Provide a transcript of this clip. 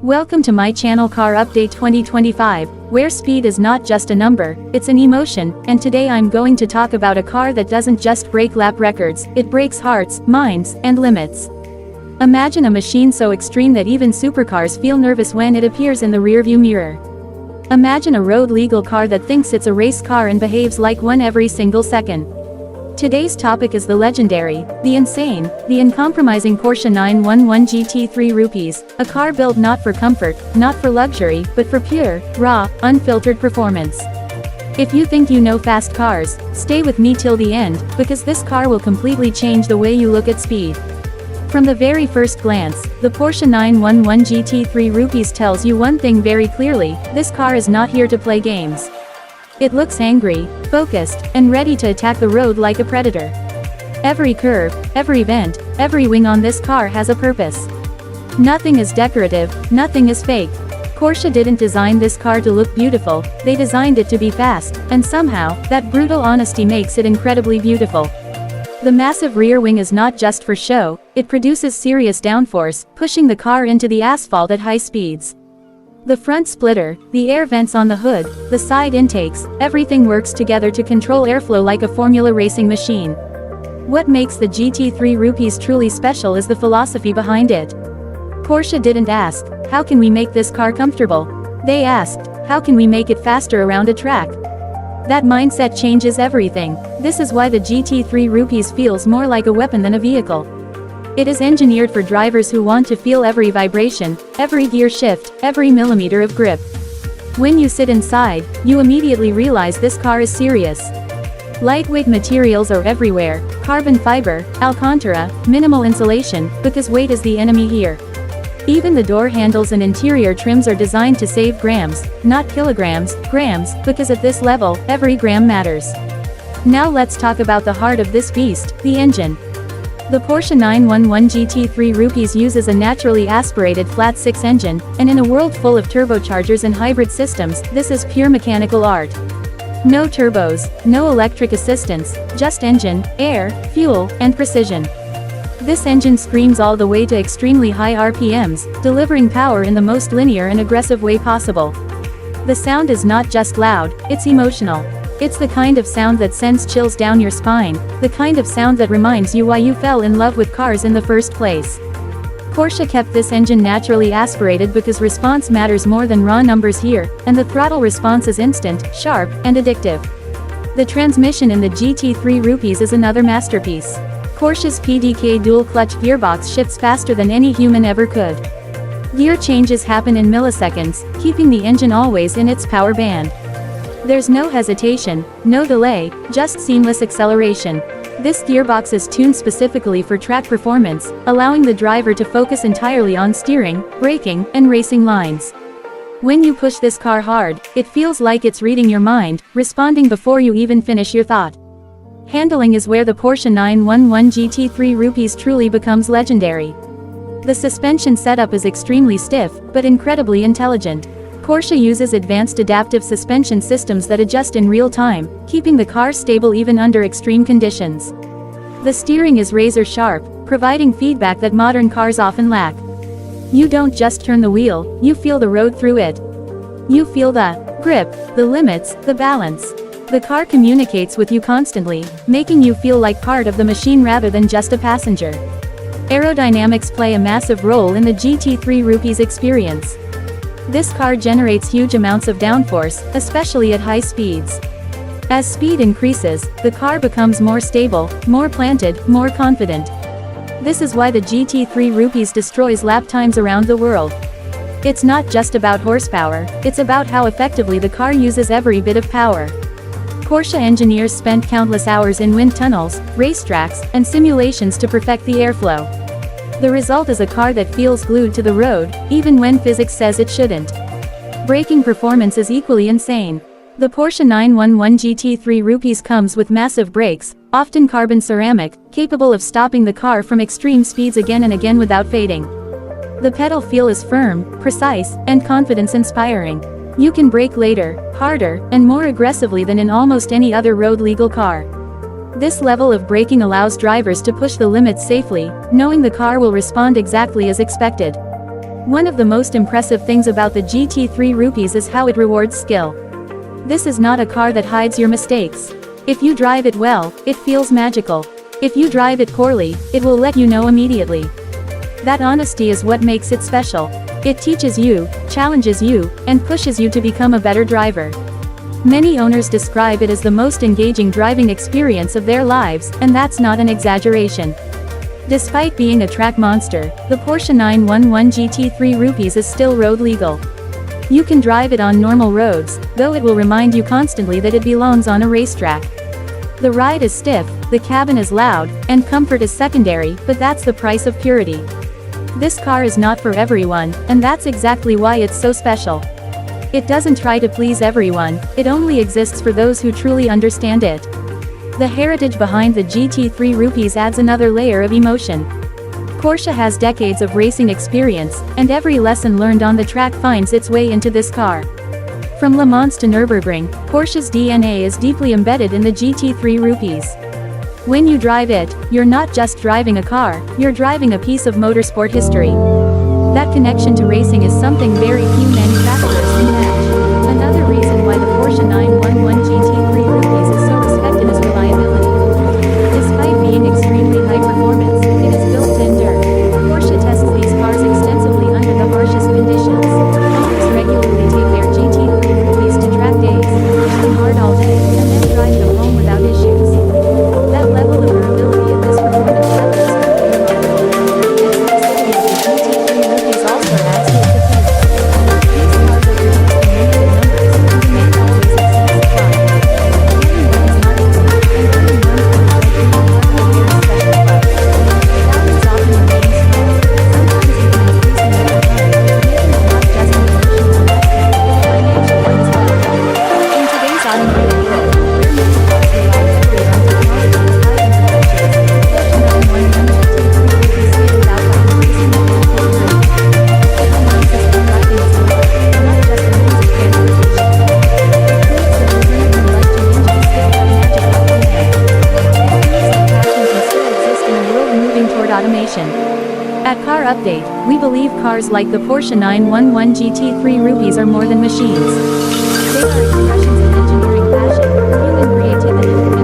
Welcome to my channel Car Update 2025, where speed is not just a number, it's an emotion, and today I'm going to talk about a car that doesn't just break lap records, it breaks hearts, minds, and limits. Imagine a machine so extreme that even supercars feel nervous when it appears in the rearview mirror. Imagine a road-legal car that thinks it's a race car and behaves like one every single second. Today's topic is the legendary, the insane, the uncompromising Porsche 911 GT3 Rupees, a car built not for comfort, not for luxury, but for pure, raw, unfiltered performance. If you think you know fast cars, stay with me till the end, because this car will completely change the way you look at speed. From the very first glance, the Porsche 911 GT3 Rupees tells you one thing very clearly: this car is not here to play games. It looks angry, focused, and ready to attack the road like a predator. Every curve, every bend, every wing on this car has a purpose. Nothing is decorative, nothing is fake. Porsche didn't design this car to look beautiful, they designed it to be fast, and somehow, that brutal honesty makes it incredibly beautiful. The massive rear wing is not just for show, it produces serious downforce, pushing the car into the asphalt at high speeds. The front splitter, the air vents on the hood, the side intakes, everything works together to control airflow like a formula racing machine. What makes the GT3 Rupees truly special is the philosophy behind it. Porsche didn't ask, how can we make this car comfortable? They asked, how can we make it faster around a track? That mindset changes everything. This is why the GT3 Rupees feels more like a weapon than a vehicle. It is engineered for drivers who want to feel every vibration, every gear shift, every millimeter of grip. When you sit inside, you immediately realize this car is serious. Lightweight materials are everywhere: carbon fiber, Alcantara, minimal insulation, because weight is the enemy here. Even the door handles and interior trims are designed to save grams, not kilograms, grams, because at this level, every gram matters. Now let's talk about the heart of this beast, the engine. The Porsche 911 GT3 Rupees uses a naturally aspirated flat-six engine, and in a world full of turbochargers and hybrid systems, this is pure mechanical art. No turbos, no electric assistance, just engine, air, fuel, and precision. This engine screams all the way to extremely high RPMs, delivering power in the most linear and aggressive way possible. The sound is not just loud, it's emotional. It's the kind of sound that sends chills down your spine, the kind of sound that reminds you why you fell in love with cars in the first place. Porsche kept this engine naturally aspirated because response matters more than raw numbers here, and the throttle response is instant, sharp, and addictive. The transmission in the GT3 Rupees is another masterpiece. Porsche's PDK dual-clutch gearbox shifts faster than any human ever could. Gear changes happen in milliseconds, keeping the engine always in its power band. There's no hesitation, no delay, just seamless acceleration. This gearbox is tuned specifically for track performance, allowing the driver to focus entirely on steering, braking, and racing lines. When you push this car hard, it feels like it's reading your mind, responding before you even finish your thought. Handling is where the Porsche 911 GT3 Rupees truly becomes legendary. The suspension setup is extremely stiff, but incredibly intelligent. Porsche uses advanced adaptive suspension systems that adjust in real time, keeping the car stable even under extreme conditions. The steering is razor sharp, providing feedback that modern cars often lack. You don't just turn the wheel, you feel the road through it. You feel the grip, the limits, the balance. The car communicates with you constantly, making you feel like part of the machine rather than just a passenger. Aerodynamics play a massive role in the GT3 Rupees experience. This car generates huge amounts of downforce, especially at high speeds. As speed increases, the car becomes more stable, more planted, more confident. This is why the GT3 Rupees destroys lap times around the world. It's not just about horsepower, it's about how effectively the car uses every bit of power. Porsche engineers spent countless hours in wind tunnels, racetracks, and simulations to perfect the airflow. The result is a car that feels glued to the road, even when physics says it shouldn't. Braking performance is equally insane. The Porsche 911 GT3 Rupees comes with massive brakes, often carbon ceramic, capable of stopping the car from extreme speeds again and again without fading. The pedal feel is firm, precise, and confidence-inspiring. You can brake later, harder, and more aggressively than in almost any other road-legal car. This level of braking allows drivers to push the limits safely, knowing the car will respond exactly as expected. One of the most impressive things about the GT3 Rupees is how it rewards skill. This is not a car that hides your mistakes. If you drive it well, it feels magical. If you drive it poorly, it will let you know immediately. That honesty is what makes it special. It teaches you, challenges you, and pushes you to become a better driver. Many owners describe it as the most engaging driving experience of their lives, and that's not an exaggeration. Despite being a track monster, the Porsche 911 GT3 Rupees is still road legal. You can drive it on normal roads, though it will remind you constantly that it belongs on a racetrack. The ride is stiff, the cabin is loud, and comfort is secondary, but that's the price of purity. This car is not for everyone, and that's exactly why it's so special. It doesn't try to please everyone, it only exists for those who truly understand it. The heritage behind the GT3 Rupees adds another layer of emotion. Porsche has decades of racing experience, and every lesson learned on the track finds its way into this car. From Le Mans to Nürburgring, Porsche's DNA is deeply embedded in the GT3 Rupees. When you drive it, you're not just driving a car, you're driving a piece of motorsport history. That connection to racing is something very few manufacturers can match. Another reason why the Porsche 911 GT3 Rupees is so respected is reliability. Despite being extremely high performance, it is built to endure. Porsche tests these cars extensively under the harshest conditions. Owners regularly take their GT3 Rupees to track days, push them hard all day, and then drive them home without issues. That level of durability at this performance level is truly remarkable. The exclusivity of the GT3 Rupees also adds to its appeal. These cars are produced in limited numbers, and demand always exceeds supply. Getting one is not easy, and earning one can feel like being part of a very special club. Thousands often remain small, sometimes even increasing over time, making it not just an emotional investment, but a financial one as well. In today's automotive world, where many cars rely heavily on technology and high innovations, Porsche 911 GT3 Rupees stands out by increasing mechanical purity. It reminds us that driving is more, not just a means of transportation. It proves that internal combustion engines still have magic left in them. It proves that passion can still exist in a world moving toward automation. At Car Update, we believe cars like the Porsche 911 GT3 Rupees are more than machines. They are expressions of engineering passion, human creativity,